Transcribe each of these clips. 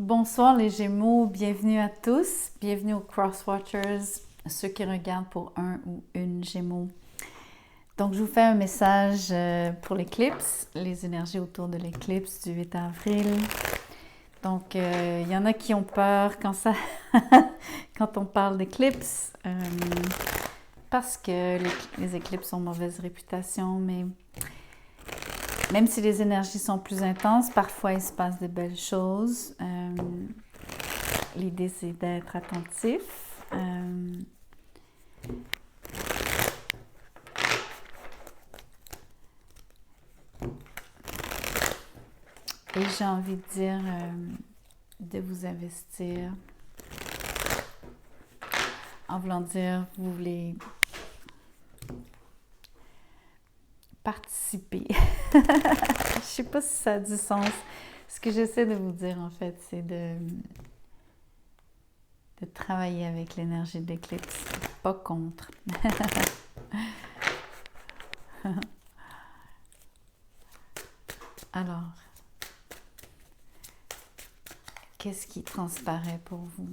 Bonsoir les Gémeaux, bienvenue à tous, bienvenue aux Crosswatchers, ceux qui regardent pour un ou une Gémeaux. Donc je vous fais un message pour l'éclipse, les énergies autour de l'éclipse du 8 avril. Donc il y en a qui ont peur quand on parle d'éclipse, parce que les éclipses ont mauvaise réputation, mais même si les énergies sont plus intenses, parfois il se passe de belles choses. L'idée, c'est d'être attentif. Et j'ai envie de dire de vous investir. En voulant dire, vous voulez participer. Je ne sais pas si ça a du sens. Ce que j'essaie de vous dire, en fait, c'est de travailler avec l'énergie de l'éclipse, pas contre. Alors, qu'est-ce qui transparaît pour vous?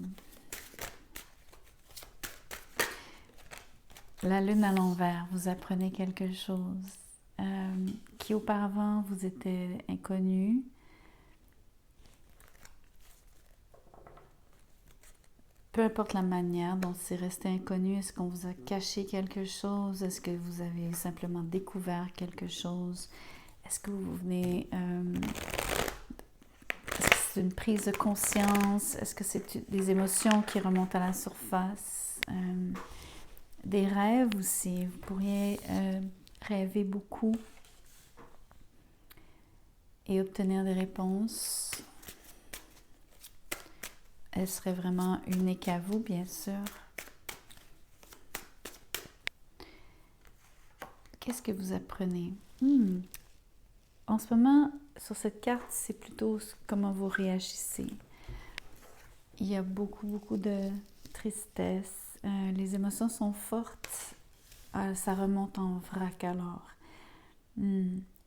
La lune à l'envers, vous apprenez quelque chose qui auparavant vous était inconnu. Peu importe la manière dont c'est resté inconnu, est-ce qu'on vous a caché quelque chose? Est-ce que vous avez simplement découvert quelque chose? Est-ce que vous venez... est-ce que c'est une prise de conscience? Est-ce que c'est des émotions qui remontent à la surface? Des rêves aussi. Vous pourriez rêver beaucoup et obtenir des réponses. Elle serait vraiment unique à vous, bien sûr. Qu'est-ce que vous apprenez? En ce moment, sur cette carte, c'est plutôt comment vous réagissez. Il y a beaucoup de tristesse. Les émotions sont fortes. Ça remonte en vrac alors.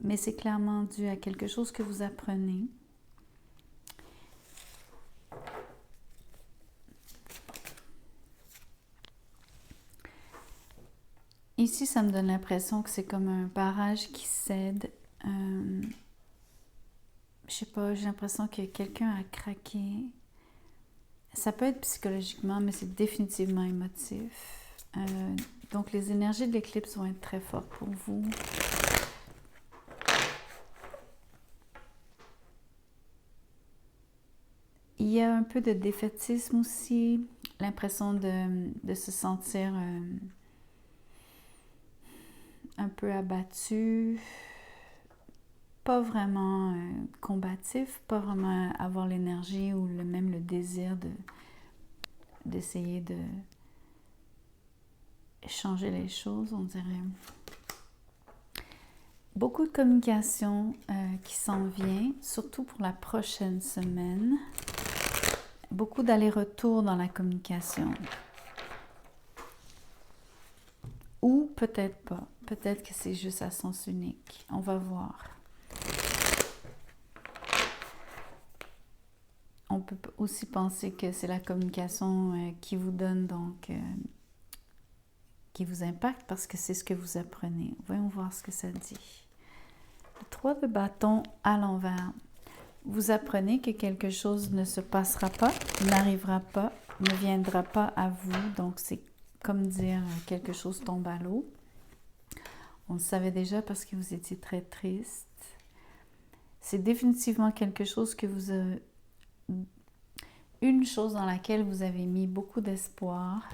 Mais c'est clairement dû à quelque chose que vous apprenez. Ici, ça me donne l'impression que c'est comme un barrage qui cède. Je sais pas, j'ai l'impression que quelqu'un a craqué. Ça peut être psychologiquement, mais c'est définitivement émotif. Donc, les énergies de l'éclipse vont être très fortes pour vous. Il y a un peu de défaitisme aussi, l'impression de se sentir un peu abattu, pas vraiment combatif, pas vraiment avoir l'énergie ou même le désir d'essayer de changer les choses, on dirait. Beaucoup de communication qui s'en vient, surtout pour la prochaine semaine. Beaucoup d'allers-retours dans la communication. Ou peut-être pas. Peut-être que c'est juste à sens unique. On va voir. On peut aussi penser que c'est la communication qui vous donne donc... qui vous impacte parce que c'est ce que vous apprenez. Voyons voir ce que ça dit. Le 3 de bâton à l'envers. Vous apprenez que quelque chose ne se passera pas, n'arrivera pas, ne viendra pas à vous. Donc, c'est comme dire quelque chose tombe à l'eau. On le savait déjà parce que vous étiez très triste. C'est définitivement quelque chose que vous avez... Une chose dans laquelle vous avez mis beaucoup d'espoir.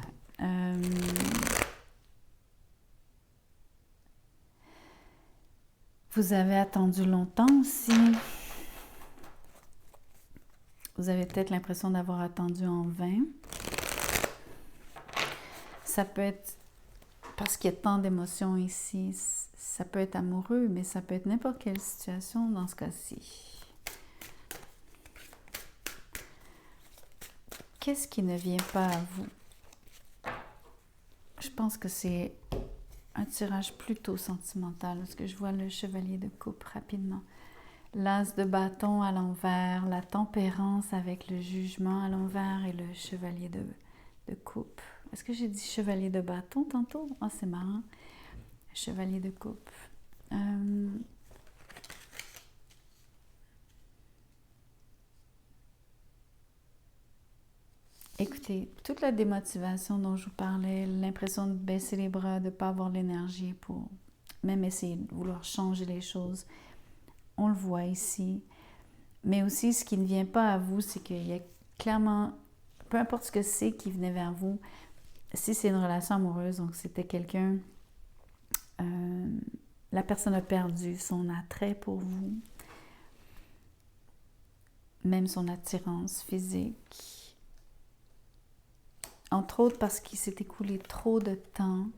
Vous avez attendu longtemps aussi. Vous avez peut-être l'impression d'avoir attendu en vain. Ça peut être, parce qu'il y a tant d'émotions ici, ça peut être amoureux, mais ça peut être n'importe quelle situation dans ce cas-ci. Qu'est-ce qui ne vient pas à vous? Je pense que c'est un tirage plutôt sentimental, parce que je vois le chevalier de coupe rapidement. l'as de bâton à l'envers, la tempérance avec le jugement à l'envers et le chevalier de coupe. Est-ce que j'ai dit chevalier de bâton tantôt? Ah, c'est marrant. Chevalier de coupe. Écoutez, toute la démotivation dont je vous parlais, l'impression de baisser les bras, de ne pas avoir l'énergie pour même essayer de vouloir changer les choses, on le voit ici. Mais aussi, ce qui ne vient pas à vous, c'est qu'il y a clairement, peu importe ce que c'est qui venait vers vous, si c'est une relation amoureuse, donc c'était quelqu'un, la personne a perdu son attrait pour vous, même son attirance physique. Entre autres parce qu'il s'est écoulé trop de temps,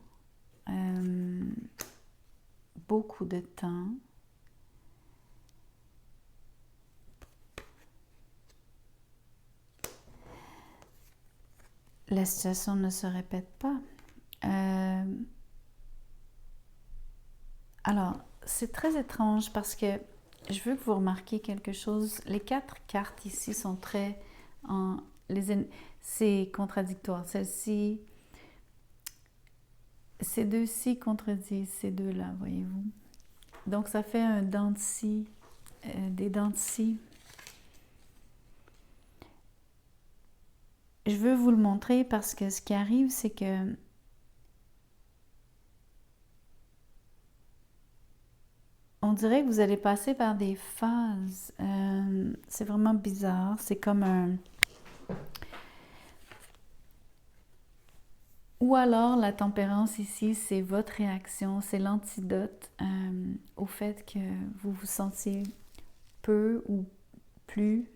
beaucoup de temps. La situation ne se répète pas. Alors, c'est très étrange parce que je veux que vous remarquiez quelque chose. Les 4 cartes ici sont très... c'est contradictoire. Celle-ci, ces deux-ci contredisent ces deux-là, voyez-vous. Donc, ça fait un dent de scie, des dents de scie. Je veux vous le montrer parce que ce qui arrive, c'est que on dirait que vous allez passer par des phases. C'est vraiment bizarre. C'est comme un... Ou alors, la tempérance ici, c'est votre réaction, c'est l'antidote au fait que vous vous sentiez peu ou plus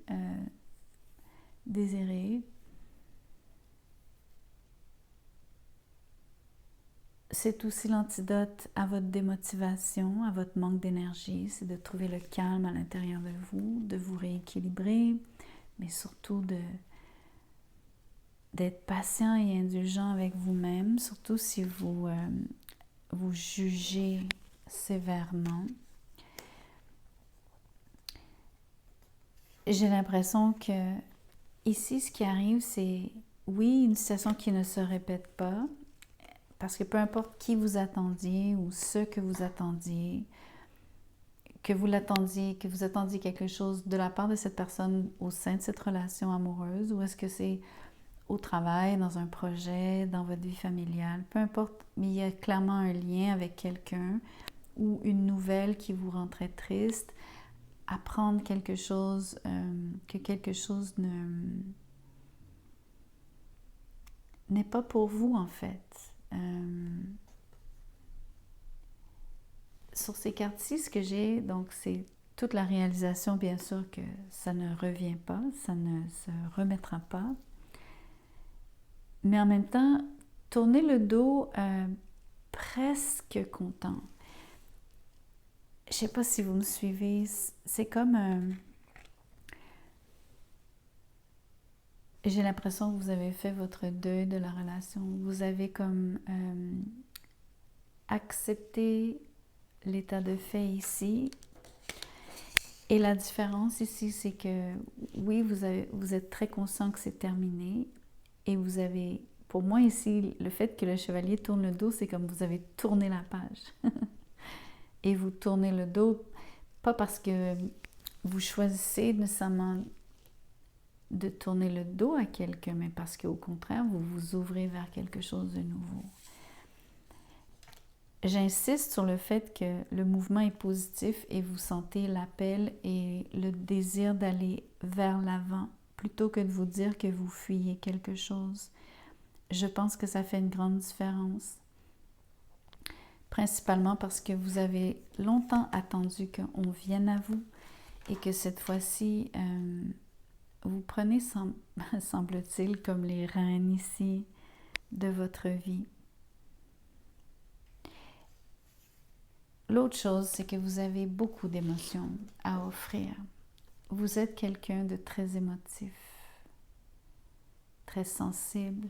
désiré. C'est aussi l'antidote à votre démotivation, à votre manque d'énergie. C'est de trouver le calme à l'intérieur de vous rééquilibrer, mais surtout d'être patient et indulgent avec vous-même, surtout si vous vous jugez sévèrement. J'ai l'impression que ici, ce qui arrive, c'est, oui, une situation qui ne se répète pas, parce que peu importe qui vous attendiez ou ce que vous attendiez, que vous attendiez quelque chose de la part de cette personne au sein de cette relation amoureuse, ou est-ce que c'est au travail, dans un projet, dans votre vie familiale, peu importe, mais il y a clairement un lien avec quelqu'un ou une nouvelle qui vous rend très triste, apprendre quelque chose, que quelque chose n'est pas pour vous en fait. Sur ces cartes-ci, ce que j'ai, donc c'est toute la réalisation, bien sûr que ça ne revient pas, ça ne se remettra pas. Mais en même temps, tourner le dos presque content. Je ne sais pas si vous me suivez, c'est comme... j'ai l'impression que vous avez fait votre deuil de la relation. Vous avez comme accepté l'état de fait ici. Et la différence ici, c'est que oui, vous êtes très conscient que c'est terminé. Et vous avez, pour moi ici, le fait que le chevalier tourne le dos, c'est comme vous avez tourné la page. Et vous tournez le dos, pas parce que vous choisissez nécessairement de tourner le dos à quelqu'un, mais parce qu'au contraire, vous vous ouvrez vers quelque chose de nouveau. J'insiste sur le fait que le mouvement est positif et vous sentez l'appel et le désir d'aller vers l'avant plutôt que de vous dire que vous fuyez quelque chose. Je pense que ça fait une grande différence. Principalement parce que vous avez longtemps attendu qu'on vienne à vous et que cette fois-ci, vous prenez, semble-t-il, comme les reines ici de votre vie. L'autre chose, c'est que vous avez beaucoup d'émotions à offrir. Vous êtes quelqu'un de très émotif, très sensible,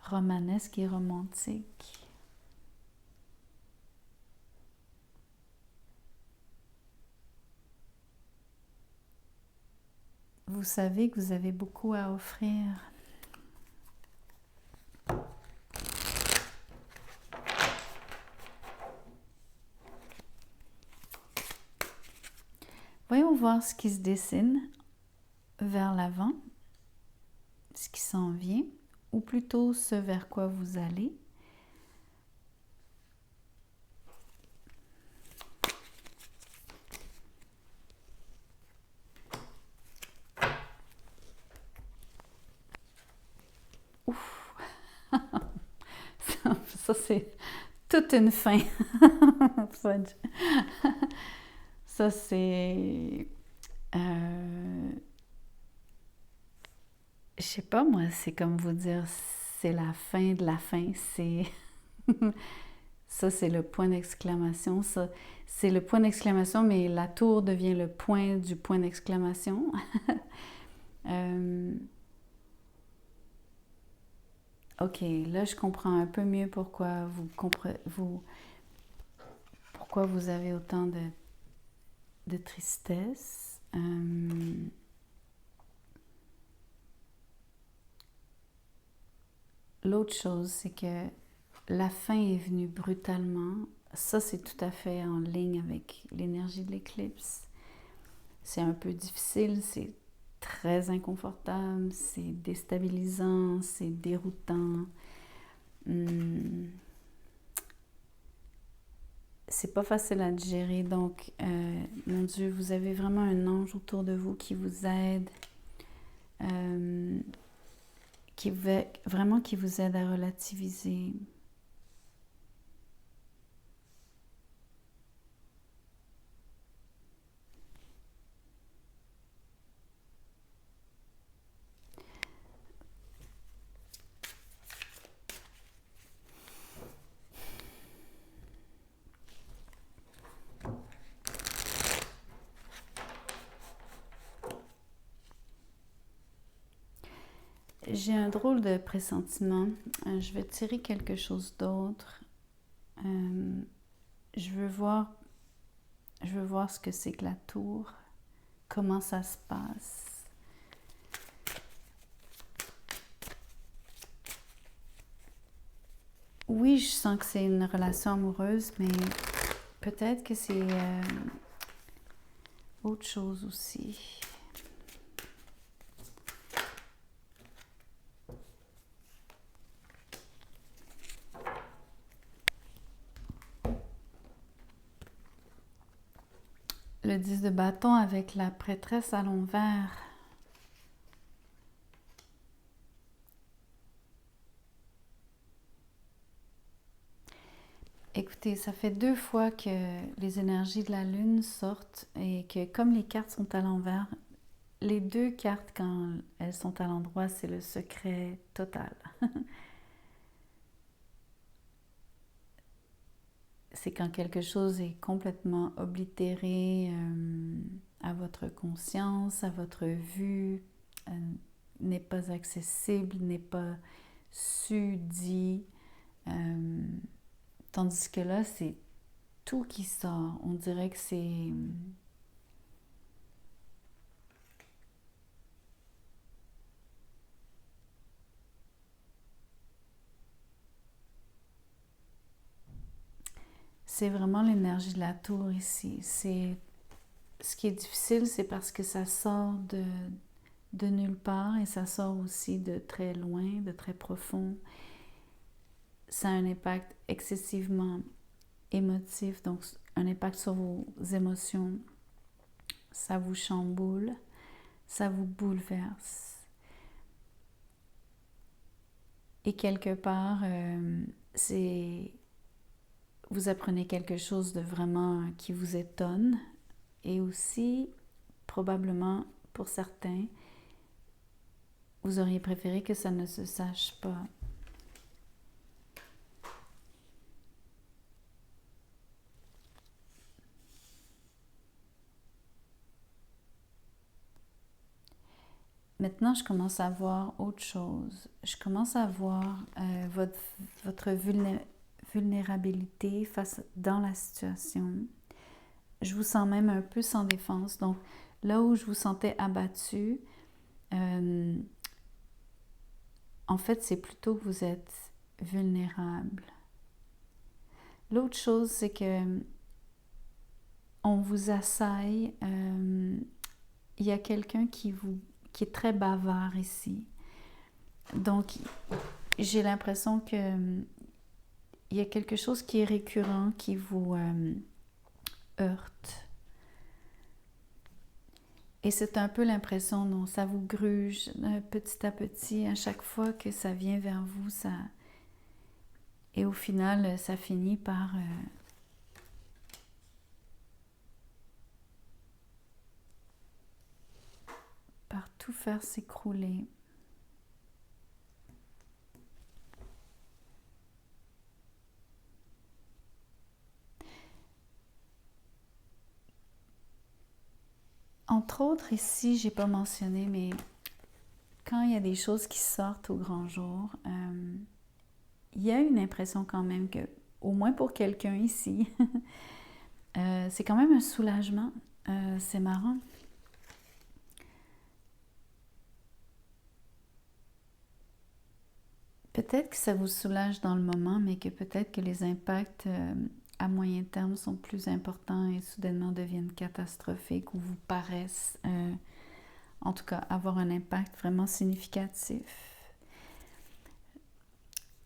romanesque et romantique. vous savez que vous avez beaucoup à offrir. Voyons voir ce qui se dessine vers l'avant, ce qui s'en vient, ou plutôt ce vers quoi vous allez. Ouf! Ça c'est toute une fin. Fudge. Ça c'est... je sais pas moi, c'est comme vous dire, c'est la fin de la fin. C'est... ça c'est le point d'exclamation. Ça, c'est le point d'exclamation, mais la tour devient le point du point d'exclamation. Ok, là je comprends un peu mieux pourquoi pourquoi vous avez autant de tristesse. L'autre chose, c'est que la fin est venue brutalement. Ça, c'est tout à fait en ligne avec l'énergie de l'éclipse. C'est un peu difficile, c'est très inconfortable, c'est déstabilisant, c'est déroutant. C'est pas facile à digérer, donc mon Dieu, vous avez vraiment un ange autour de vous qui vous aide, qui vous aide à relativiser. J'ai un drôle de pressentiment. Je vais tirer quelque chose d'autre. Je veux voir ce que c'est que la tour, comment ça se passe. Oui, je sens que c'est une relation amoureuse, mais peut-être que c'est autre chose aussi. Le 10 de bâton avec la prêtresse à l'envers. Écoutez, ça fait 2 fois que les énergies de la lune sortent et que comme les cartes sont à l'envers, les 2 cartes quand elles sont à l'endroit, c'est le secret total. C'est quand quelque chose est complètement oblitéré à votre conscience, à votre vue, n'est pas accessible, n'est pas su, dit. Tandis que là, c'est tout qui sort. On dirait que c'est... c'est vraiment l'énergie de la tour ici. Ce qui est difficile, c'est parce que ça sort de nulle part et ça sort aussi de très loin, de très profond. Ça a un impact excessivement émotif, donc un impact sur vos émotions. Ça vous chamboule, ça vous bouleverse. Et quelque part, vous apprenez quelque chose de vraiment qui vous étonne et aussi, probablement, pour certains, vous auriez préféré que ça ne se sache pas. Maintenant, je commence à voir autre chose. Je commence à voir votre vulnérabilité dans la situation. Je vous sens même un peu sans défense. Donc, là où je vous sentais abattu, en fait, c'est plutôt que vous êtes vulnérable. L'autre chose, c'est que on vous assaille. Il y a quelqu'un qui est très bavard ici. Donc, j'ai l'impression que il y a quelque chose qui est récurrent, qui vous heurte. Et c'est un peu l'impression, non, ça vous gruge petit à petit, à chaque fois que ça vient vers vous, ça... Et au final, ça finit par tout faire s'écrouler. Entre autres, ici, j'ai pas mentionné, mais quand il y a des choses qui sortent au grand jour, il y a une impression quand même que, au moins pour quelqu'un ici, c'est quand même un soulagement. C'est marrant. Peut-être que ça vous soulage dans le moment, mais que peut-être que les impacts à moyen terme sont plus importants et soudainement deviennent catastrophiques ou vous paraissent, en tout cas, avoir un impact vraiment significatif.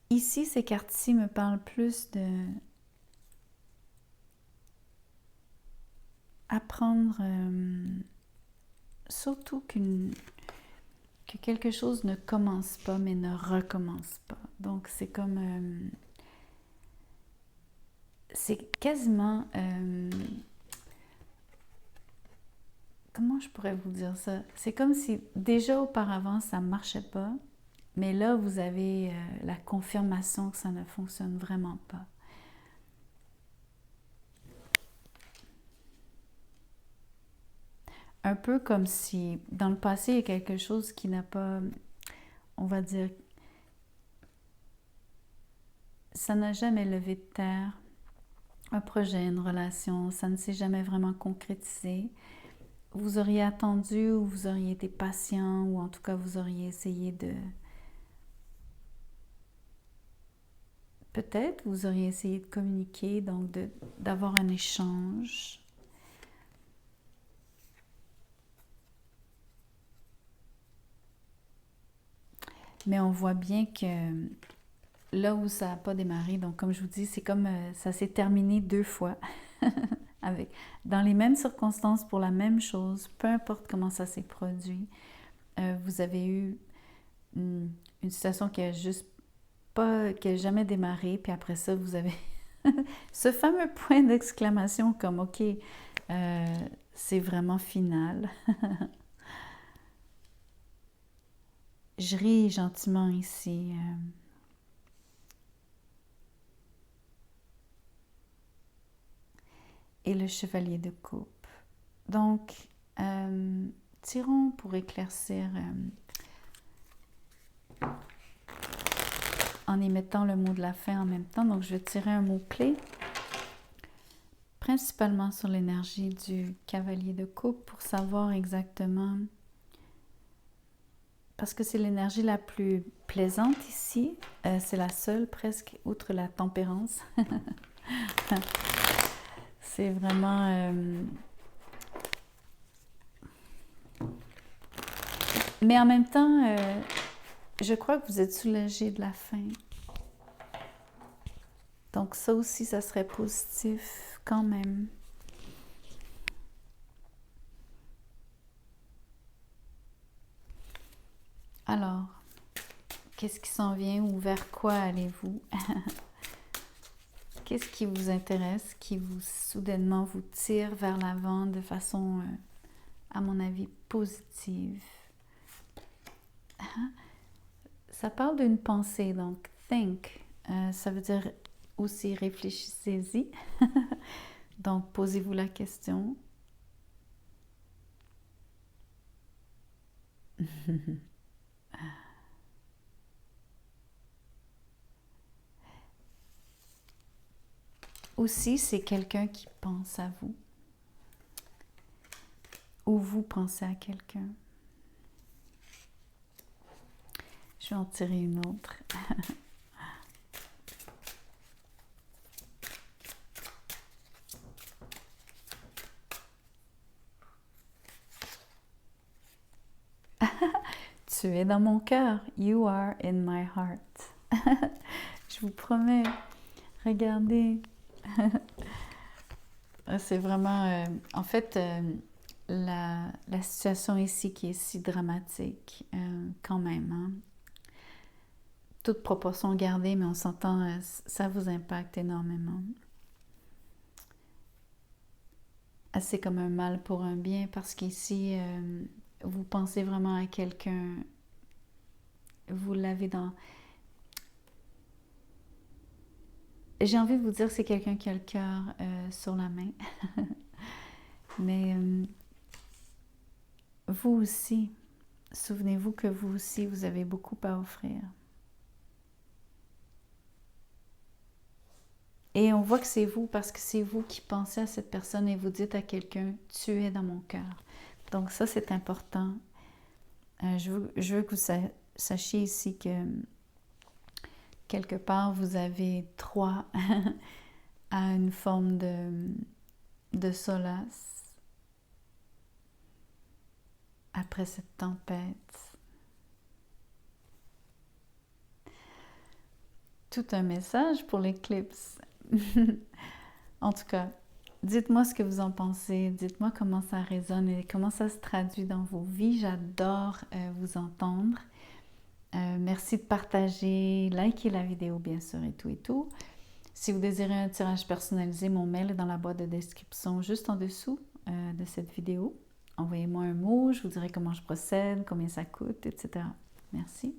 Ici, ces cartes-ci me parlent plus de apprendre, surtout que quelque chose ne commence pas, mais ne recommence pas. Donc, c'est comme... c'est quasiment... comment je pourrais vous dire ça? C'est comme si déjà auparavant, ça ne marchait pas, mais là, vous avez la confirmation que ça ne fonctionne vraiment pas. Un peu comme si, dans le passé, il y a quelque chose qui n'a pas, on va dire, ça n'a jamais levé de terre. Un projet, une relation, ça ne s'est jamais vraiment concrétisé. Vous auriez attendu ou vous auriez été patient ou en tout cas vous auriez essayé de... Peut-être vous auriez essayé de communiquer, donc d'avoir un échange. Mais on voit bien que là où ça n'a pas démarré, donc comme je vous dis, c'est comme ça s'est terminé 2 fois. Dans les mêmes circonstances pour la même chose, peu importe comment ça s'est produit, vous avez eu une situation qui a juste pas, qui a jamais démarré, puis après ça, vous avez ce fameux point d'exclamation comme OK, c'est vraiment final. Je ris gentiment ici. Et le chevalier de coupe. Donc, tirons pour éclaircir en émettant le mot de la fin en même temps. Donc, je vais tirer un mot-clé, principalement sur l'énergie du cavalier de coupe pour savoir exactement, parce que c'est l'énergie la plus plaisante ici. C'est la seule presque, outre la tempérance. C'est vraiment... Mais en même temps, je crois que vous êtes soulagé de la fin. Donc ça aussi, ça serait positif quand même. Alors, qu'est-ce qui s'en vient ou vers quoi allez-vous? Qu'est-ce qui vous intéresse, qui vous soudainement vous tire vers l'avant de façon, à mon avis, positive? Ça parle d'une pensée, donc think, ça veut dire aussi réfléchissez-y. Donc, posez-vous la question. Aussi, c'est quelqu'un qui pense à vous. Ou vous pensez à quelqu'un. Je vais en tirer une autre. Tu es dans mon cœur. You are in my heart. Je vous promets. Regardez. C'est vraiment... en fait, la situation ici qui est si dramatique, quand même. Hein? Toute proportion gardée, mais on s'entend, ça vous impacte énormément. C'est comme un mal pour un bien, parce qu'ici, vous pensez vraiment à quelqu'un, vous l'avez dans... J'ai envie de vous dire que c'est quelqu'un qui a le cœur sur la main. Mais vous aussi, souvenez-vous que vous aussi, vous avez beaucoup à offrir. Et on voit que c'est vous, parce que c'est vous qui pensez à cette personne et vous dites à quelqu'un, tu es dans mon cœur. Donc ça, c'est important. Je veux que vous sachiez ici que quelque part, vous avez droit à une forme de solace après cette tempête. Tout un message pour l'éclipse. En tout cas, dites-moi ce que vous en pensez, dites-moi comment ça résonne et comment ça se traduit dans vos vies. J'adore vous entendre. Merci de partager, liker la vidéo bien sûr et tout et tout. Si vous désirez un tirage personnalisé, mon mail est dans la boîte de description juste en dessous de cette vidéo. Envoyez-moi un mot, je vous dirai comment je procède, combien ça coûte, etc. Merci.